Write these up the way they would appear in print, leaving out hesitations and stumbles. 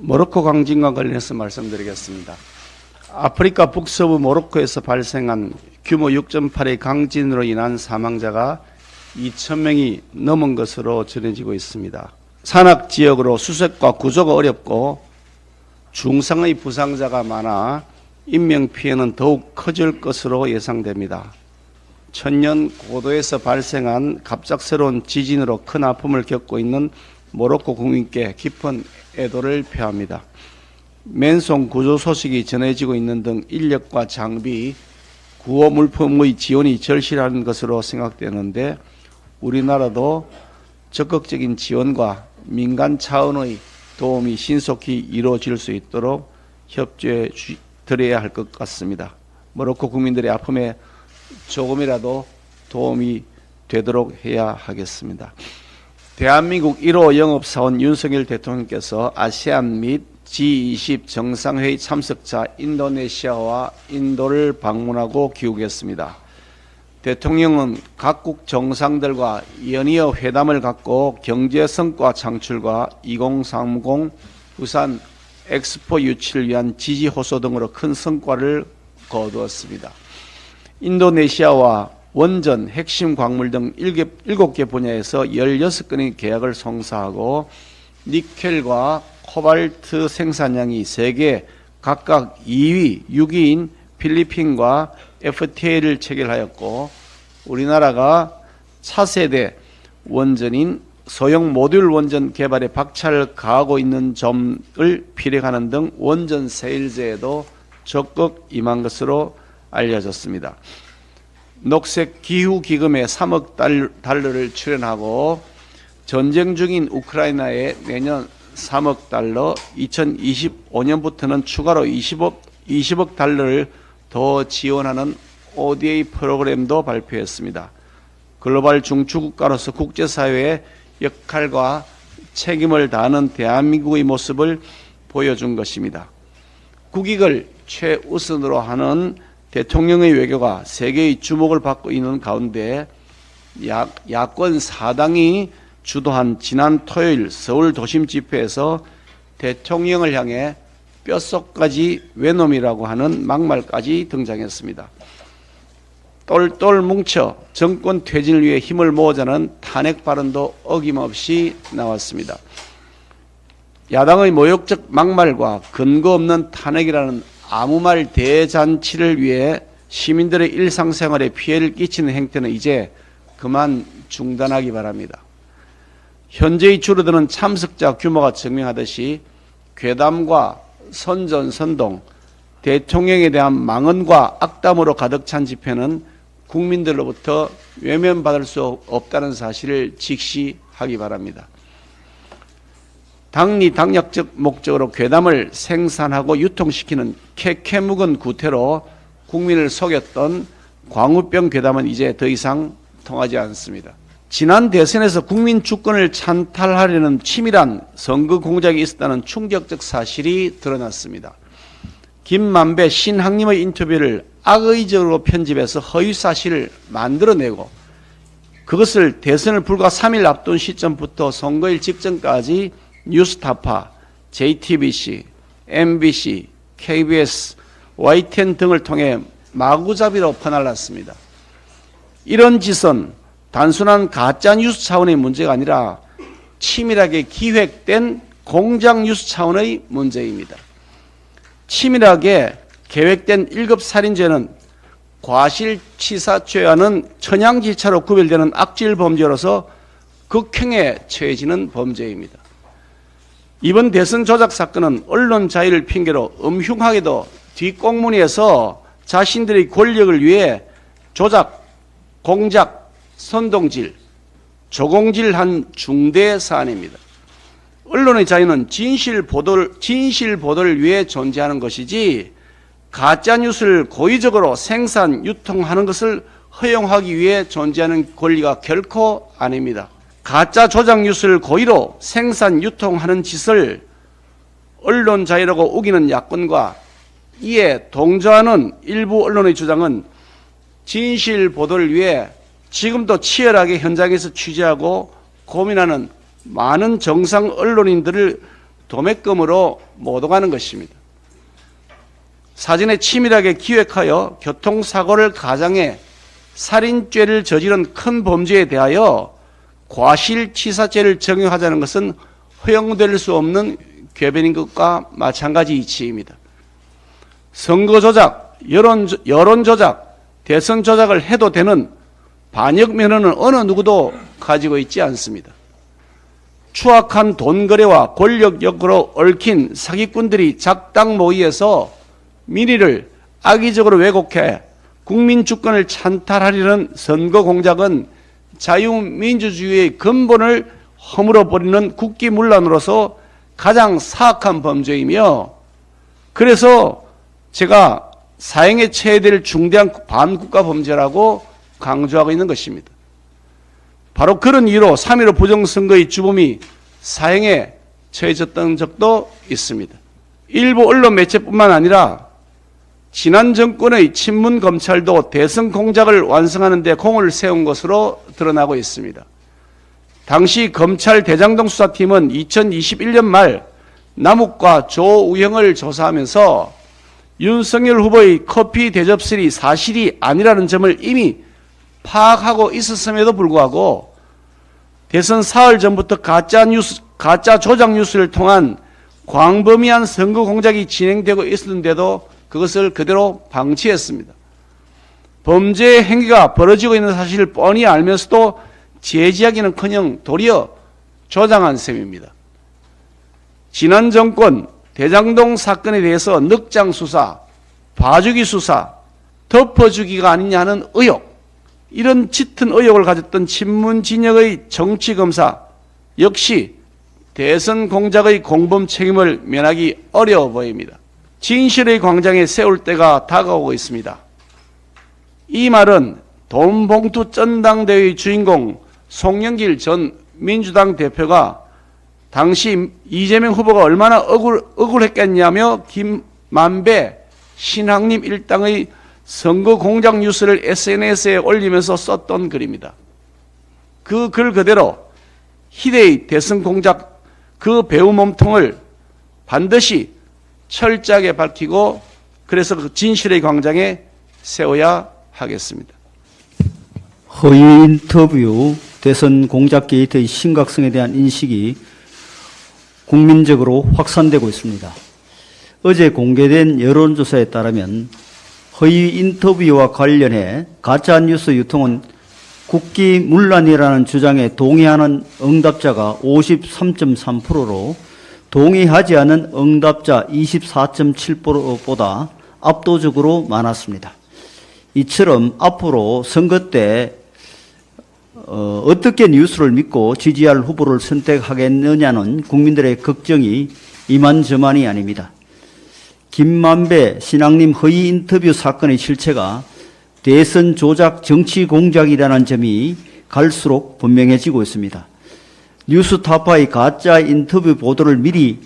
모로코 강진과 관련해서 말씀드리겠습니다. 아프리카 북서부 모로코에서 발생한 규모 6.8의 강진으로 인한 사망자가 2,000명이 넘은 것으로 전해지고 있습니다. 산악 지역으로 수색과 구조가 어렵고 중상의 부상자가 많아 인명피해는 더욱 커질 것으로 예상됩니다. 천년 고도에서 발생한 갑작스러운 지진으로 큰 아픔을 겪고 있는 모로코 국민께 깊은 애도를 표합니다. 맨손 구조 소식이 전해지고 있는 등 인력과 장비, 구호 물품의 지원이 절실한 것으로 생각되는데 우리나라도 적극적인 지원과 민간 차원의 도움이 신속히 이루어질 수 있도록 협조해 드려야 할 것 같습니다. 모로코 국민들의 아픔에 조금이라도 도움이 되도록 해야 하겠습니다. 대한민국 1호 영업사원 윤석열 대통령께서 아세안 및 G20 정상회의 참석자 인도네시아와 인도를 방문하고 귀국했습니다. 대통령은 각국 정상들과 연이어 회담을 갖고 경제 성과 창출과 2030 부산 엑스포 유치를 위한 지지 호소 등으로 큰 성과를 거두었습니다. 인도네시아와 원전, 핵심 광물 등 7개 분야에서 16건의 계약을 성사하고 니켈과 코발트 생산량이 세계 각각 2위, 6위인 필리핀과 FTA를 체결하였고 우리나라가 차세대 원전인 소형 모듈 원전 개발에 박차를 가하고 있는 점을 피력하는 등 원전 세일제에도 적극 임한 것으로 알려졌습니다. 녹색 기후 기금에 3억 달러를 출연하고 전쟁 중인 우크라이나에 내년 3억 달러, 2025년부터는 추가로 20억 달러를 더 지원하는 ODA 프로그램도 발표했습니다. 글로벌 중추국가로서 국제사회의 역할과 책임을 다하는 대한민국의 모습을 보여준 것입니다. 국익을 최우선으로 하는 대통령의 외교가 세계의 주목을 받고 있는 가운데 야권 4당이 주도한 지난 토요일 서울 도심 집회에서 대통령을 향해 뼛속까지 외놈이라고 하는 막말까지 등장했습니다. 똘똘 뭉쳐 정권 퇴진을 위해 힘을 모으자는 탄핵 발언도 어김없이 나왔습니다. 야당의 모욕적 막말과 근거 없는 탄핵이라는 아무 말 대잔치를 위해 시민들의 일상생활에 피해를 끼치는 행태는 이제 그만 중단하기 바랍니다. 현재의 줄어드는 참석자 규모가 증명하듯이 괴담과 선전선동, 대통령에 대한 망언과 악담으로 가득 찬 집회는 국민들로부터 외면받을 수 없다는 사실을 직시하기 바랍니다. 당리당략적 목적으로 괴담을 생산하고 유통시키는 캐캐묵은 구태로 국민을 속였던 광우병 괴담은 이제 더 이상 통하지 않습니다. 지난 대선에서 국민 주권을 찬탈하려는 치밀한 선거 공작이 있었다는 충격적 사실이 드러났습니다. 김만배 신학님의 인터뷰를 악의적으로 편집해서 허위 사실을 만들어내고 그것을 대선을 불과 3일 앞둔 시점부터 선거일 직전까지 뉴스타파, JTBC, MBC, KBS, YTN 등을 통해 마구잡이로 퍼날랐습니다. 이런 짓은 단순한 가짜뉴스 차원의 문제가 아니라 치밀하게 기획된 공작뉴스 차원의 문제입니다. 치밀하게 계획된 1급 살인죄는 과실치사죄와는 천양지차로 구별되는 악질 범죄로서 극형에 처해지는 범죄입니다. 이번 대선 조작 사건은 언론 자유를 핑계로 음흉하게도 뒷공문에서 자신들의 권력을 위해 조작, 공작, 선동질, 조공질한 중대 사안입니다. 언론의 자유는 진실 보도를 위해 존재하는 것이지 가짜뉴스를 고의적으로 생산, 유통하는 것을 허용하기 위해 존재하는 권리가 결코 아닙니다. 가짜 조작 뉴스를 고의로 생산, 유통하는 짓을 언론 자유라고 우기는 야권과 이에 동조하는 일부 언론의 주장은 진실 보도를 위해 지금도 치열하게 현장에서 취재하고 고민하는 많은 정상 언론인들을 도매금으로 못 오가는 것입니다. 사전에 치밀하게 기획하여 교통사고를 가장해 살인죄를 저지른 큰 범죄에 대하여 과실치사죄를 적용하자는 것은 허용될 수 없는 궤변인 것과 마찬가지 이치입니다. 선거 조작, 여론 조작, 대선 조작을 해도 되는 반역 면허는 어느 누구도 가지고 있지 않습니다. 추악한 돈 거래와 권력 욕구로 얽힌 사기꾼들이 작당 모의에서 민의를 악의적으로 왜곡해 국민 주권을 찬탈하려는 선거 공작은 자유민주주의의 근본을 허물어버리는 국기문란으로서 가장 사악한 범죄이며, 그래서 제가 사형에 처해될 중대한 반국가 범죄라고 강조하고 있는 것입니다. 바로 그런 이유로 3.15 부정선거의 주범이 사형에 처해졌던 적도 있습니다. 일부 언론 매체뿐만 아니라 지난 정권의 친문 검찰도 대선 공작을 완성하는 데 공을 세운 것으로 드러나고 있습니다. 당시 검찰 대장동 수사팀은 2021년 말 남욱과 조우영을 조사하면서 윤석열 후보의 커피 대접설이 사실이 아니라는 점을 이미 파악하고 있었음에도 불구하고 대선 사흘 전부터 가짜 조작 뉴스를 통한 광범위한 선거 공작이 진행되고 있었는데도 그것을 그대로 방치했습니다. 범죄 행위가 벌어지고 있는 사실을 뻔히 알면서도 제지하기는커녕 도리어 조장한 셈입니다. 지난 정권 대장동 사건에 대해서 늑장 수사, 봐주기 수사, 덮어주기가 아니냐는 의혹, 이런 짙은 의혹을 가졌던 친문 진영의 정치검사 역시 대선 공작의 공범 책임을 면하기 어려워 보입니다. 진실의 광장에 세울 때가 다가오고 있습니다. 이 말은 돈봉투 전당대회의 주인공 송영길 전 민주당 대표가 당시 이재명 후보가 얼마나 억울했겠냐며 김만배 신학님 일당의 선거 공작 뉴스를 SNS에 올리면서 썼던 글입니다. 그 글 그대로 희대의 대선 공작 그 배후 몸통을 반드시 철저하게 밝히고 그래서 그 진실의 광장에 세워야 하겠습니다. 허위 인터뷰 대선 공작 게이트의 심각성에 대한 인식이 국민적으로 확산되고 있습니다. 어제 공개된 여론조사에 따르면 허위 인터뷰와 관련해 가짜뉴스 유통은 국기문란이라는 주장에 동의하는 응답자가 53.3%로 동의하지 않은 응답자 24.7%보다 압도적으로 많았습니다. 이처럼 앞으로 선거 때 어떻게 뉴스를 믿고 지지할 후보를 선택하겠느냐는 국민들의 걱정이 이만저만이 아닙니다. 김만배 신학님 허위 인터뷰 사건의 실체가 대선 조작 정치 공작이라는 점이 갈수록 분명해지고 있습니다. 뉴스타파의 가짜 인터뷰 보도를 미리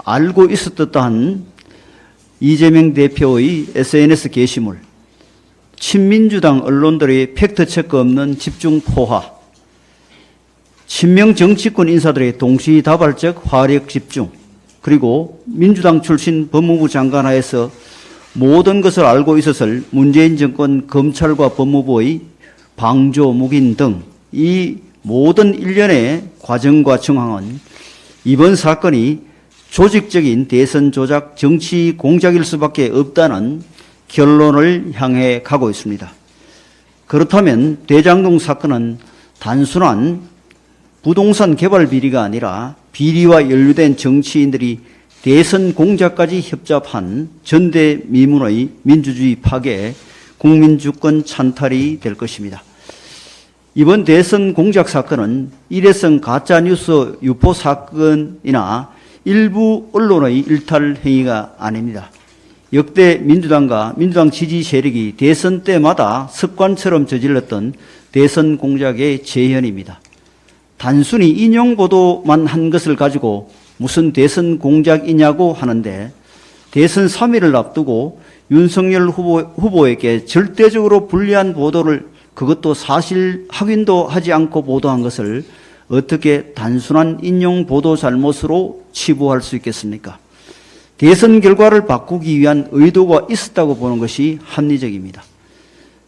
알고 있었다 한 이재명 대표의 SNS 게시물, 친민주당 언론들의 팩트체크 없는 집중 포화, 친명 정치권 인사들의 동시다발적 화력 집중, 그리고 민주당 출신 법무부 장관 하에서 모든 것을 알고 있었을 문재인 정권 검찰과 법무부의 방조 묵인 등 이 모든 일련의 과정과 정황은 이번 사건이 조직적인 대선 조작 정치 공작일 수밖에 없다는 결론을 향해 가고 있습니다. 그렇다면 대장동 사건은 단순한 부동산 개발 비리가 아니라 비리와 연루된 정치인들이 대선 공작까지 협잡한 전대미문의 민주주의 파괴, 국민주권 찬탈이 될 것입니다. 이번 대선 공작 사건은 일회성 가짜뉴스 유포 사건이나 일부 언론의 일탈 행위가 아닙니다. 역대 민주당과 민주당 지지 세력이 대선 때마다 습관처럼 저질렀던 대선 공작의 재현입니다. 단순히 인용 보도만 한 것을 가지고 무슨 대선 공작이냐고 하는데 대선 3일을 앞두고 윤석열 후보에게 절대적으로 불리한 보도를 그것도 사실 확인도 하지 않고 보도한 것을 어떻게 단순한 인용 보도 잘못으로 치부할 수 있겠습니까? 대선 결과를 바꾸기 위한 의도가 있었다고 보는 것이 합리적입니다.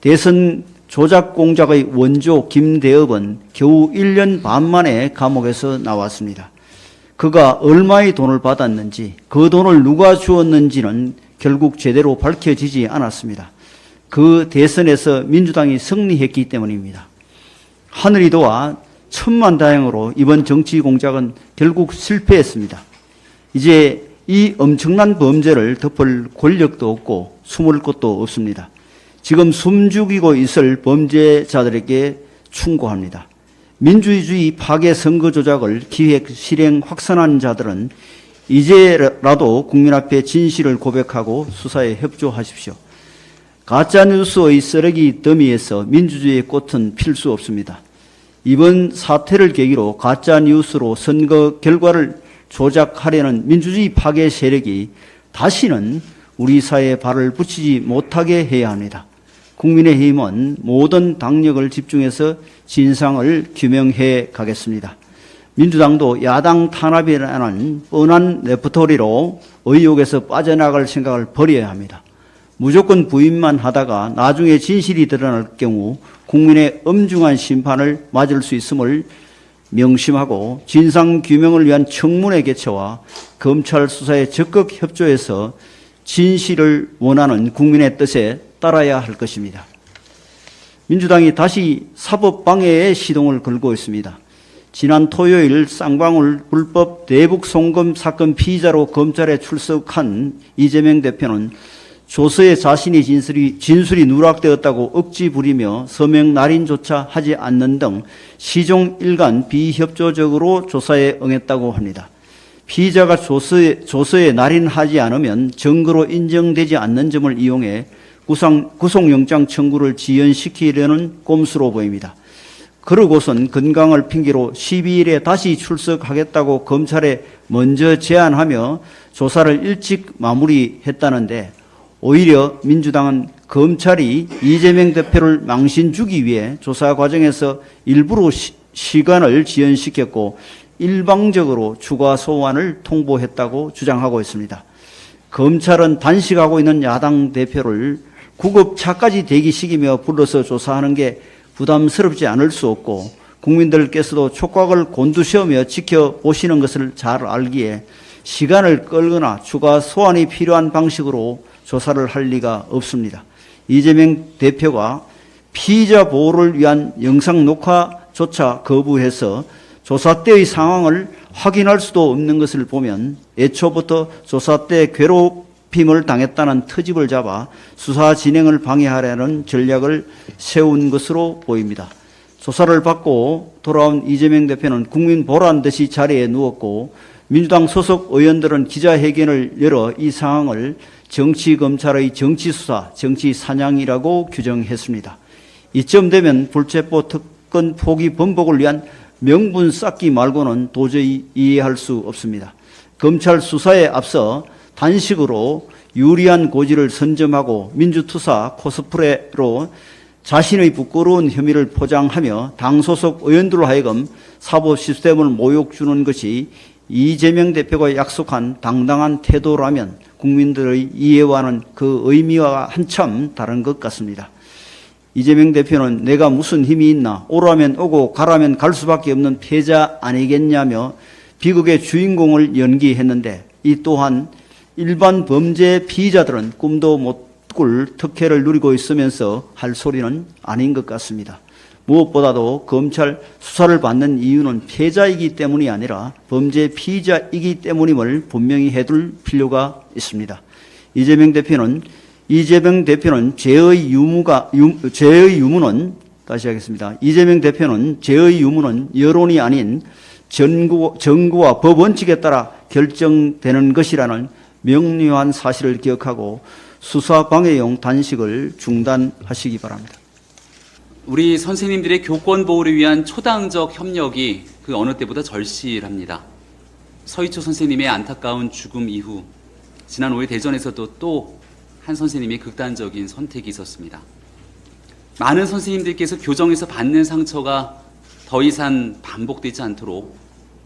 대선 조작 공작의 원조 김대업은 겨우 1년 반 만에 감옥에서 나왔습니다. 그가 얼마의 돈을 받았는지, 그 돈을 누가 주었는지는 결국 제대로 밝혀지지 않았습니다. 그 대선에서 민주당이 승리했기 때문입니다. 하늘이 도와 천만다행으로 이번 정치 공작은 결국 실패했습니다. 이제 이 엄청난 범죄를 덮을 권력도 없고 숨을 곳도 없습니다. 지금 숨죽이고 있을 범죄자들에게 충고합니다. 민주주의 파괴 선거 조작을 기획, 실행, 확산한 자들은 이제라도 국민 앞에 진실을 고백하고 수사에 협조하십시오. 가짜뉴스의 쓰레기 더미에서 민주주의의 꽃은 필 수 없습니다. 이번 사태를 계기로 가짜뉴스로 선거 결과를 조작하려는 민주주의 파괴 세력이 다시는 우리 사회에 발을 붙이지 못하게 해야 합니다. 국민의힘은 모든 당력을 집중해서 진상을 규명해 가겠습니다. 민주당도 야당 탄압이라는 뻔한 레퍼토리로 의혹에서 빠져나갈 생각을 버려야 합니다. 무조건 부인만 하다가 나중에 진실이 드러날 경우 국민의 엄중한 심판을 맞을 수 있음을 명심하고 진상규명을 위한 청문회 개최와 검찰 수사에 적극 협조해서 진실을 원하는 국민의 뜻에 따라야 할 것입니다. 민주당이 다시 사법방해의 시동을 걸고 있습니다. 지난 토요일 쌍방울 불법 대북 송금 사건 피의자로 검찰에 출석한 이재명 대표는 조서에 자신의 진술이 누락되었다고 억지 부리며 서명 날인조차 하지 않는 등 시종 일관 비협조적으로 조사에 응했다고 합니다. 피의자가 조서에 날인하지 않으면 증거로 인정되지 않는 점을 이용해 구속영장 청구를 지연시키려는 꼼수로 보입니다. 그러고선 건강을 핑계로 12일에 다시 출석하겠다고 검찰에 먼저 제안하며 조사를 일찍 마무리했다는데 오히려 민주당은 검찰이 이재명 대표를 망신 주기 위해 조사 과정에서 일부러 시간을 지연시켰고 일방적으로 추가 소환을 통보했다고 주장하고 있습니다. 검찰은 단식하고 있는 야당 대표를 구급차까지 대기시키며 불러서 조사하는 게 부담스럽지 않을 수 없고 국민들께서도 촉각을 곤두세우며 지켜보시는 것을 잘 알기에 시간을 끌거나 추가 소환이 필요한 방식으로 조사를 할 리가 없습니다. 이재명 대표가 피의자 보호를 위한 영상 녹화조차 거부해서 조사 때의 상황을 확인할 수도 없는 것을 보면 애초부터 조사 때 괴롭힘을 당했다는 트집을 잡아 수사 진행을 방해하려는 전략을 세운 것으로 보입니다. 조사를 받고 돌아온 이재명 대표는 국민 보란 듯이 자리에 누웠고 민주당 소속 의원들은 기자회견을 열어 이 상황을 정치검찰의 정치수사, 정치사냥이라고 규정했습니다. 이쯤 되면 불체포 특권 포기 번복을 위한 명분 쌓기 말고는 도저히 이해할 수 없습니다. 검찰 수사에 앞서 단식으로 유리한 고지를 선점하고 민주투사 코스프레로 자신의 부끄러운 혐의를 포장하며 당 소속 의원들로 하여금 사법 시스템을 모욕 주는 것이 이재명 대표가 약속한 당당한 태도라면 국민들의 이해와는 그 의미와 한참 다른 것 같습니다. 이재명 대표는 내가 무슨 힘이 있나 오라면 오고 가라면 갈 수밖에 없는 패자 아니겠냐며 비극의 주인공을 연기했는데 이 또한 일반 범죄 피의자들은 꿈도 못 꿀 특혜를 누리고 있으면서 할 소리는 아닌 것 같습니다. 무엇보다도 검찰 수사를 받는 이유는 패자이기 때문이 아니라 범죄 피의자이기 때문임을 분명히 해둘 필요가 있습니다. 이재명 대표는 죄의 유무는 다시 하겠습니다. 이재명 대표는 죄의 유무는 여론이 아닌 정부와 법 원칙에 따라 결정되는 것이라는 명료한 사실을 기억하고 수사 방해용 단식을 중단하시기 바랍니다. 우리 선생님들의 교권 보호를 위한 초당적 협력이 그 어느 때보다 절실합니다. 서희초 선생님의 안타까운 죽음 이후 지난 5일 대전에서도 또 한 선생님의 극단적인 선택이 있었습니다. 많은 선생님들께서 교정에서 받는 상처가 더 이상 반복되지 않도록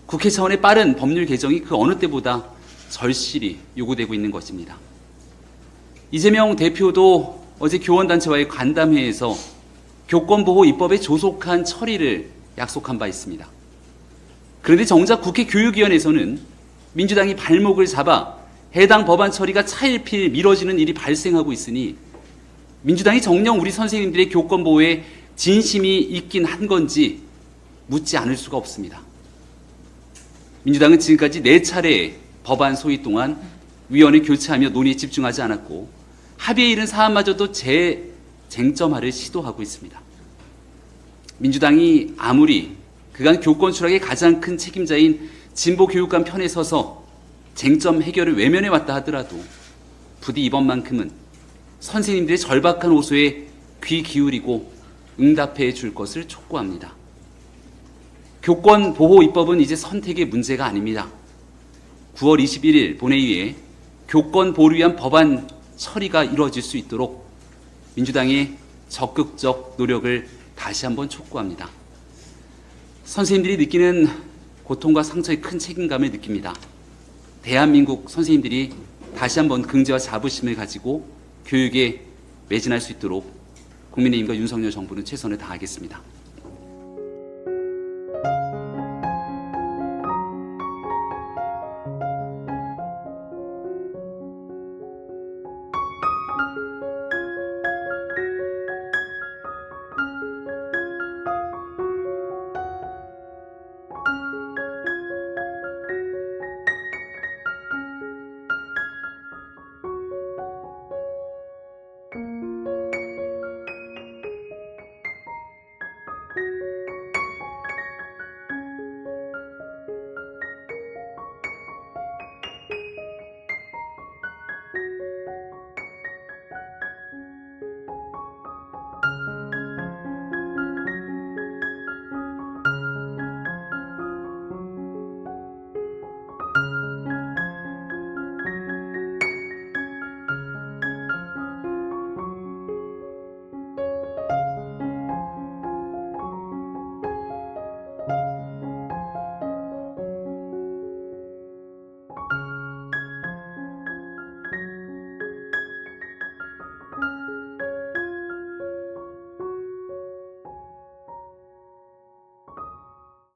국회 차원의 빠른 법률 개정이 그 어느 때보다 절실히 요구되고 있는 것입니다. 이재명 대표도 어제 교원단체와의 간담회에서 교권보호 입법의 조속한 처리를 약속한 바 있습니다. 그런데 정작 국회 교육위원회에서는 민주당이 발목을 잡아 해당 법안 처리가 차일피일 미뤄지는 일이 발생하고 있으니 민주당이 정녕 우리 선생님들의 교권보호에 진심이 있긴 한 건지 묻지 않을 수가 없습니다. 민주당은 지금까지 4차례 법안 소위 동안 위원회 교체하며 논의에 집중하지 않았고 합의에 이른 사안마저도 재쟁점화를 시도하고 있습니다. 민주당이 아무리 그간 교권 추락의 가장 큰 책임자인 진보 교육감 편에 서서 쟁점 해결을 외면해 왔다 하더라도 부디 이번만큼은 선생님들의 절박한 호소에 귀 기울이고 응답해 줄 것을 촉구합니다. 교권 보호 입법은 이제 선택의 문제가 아닙니다. 9월 21일 본회의에 교권 보호를 위한 법안 처리가 이루어질 수 있도록 민주당의 적극적 노력을 다시 한번 촉구합니다. 선생님들이 느끼는 고통과 상처에 큰 책임감을 느낍니다. 대한민국 선생님들이 다시 한번 긍지와 자부심을 가지고 교육에 매진할 수 있도록 국민의힘과 윤석열 정부는 최선을 다하겠습니다.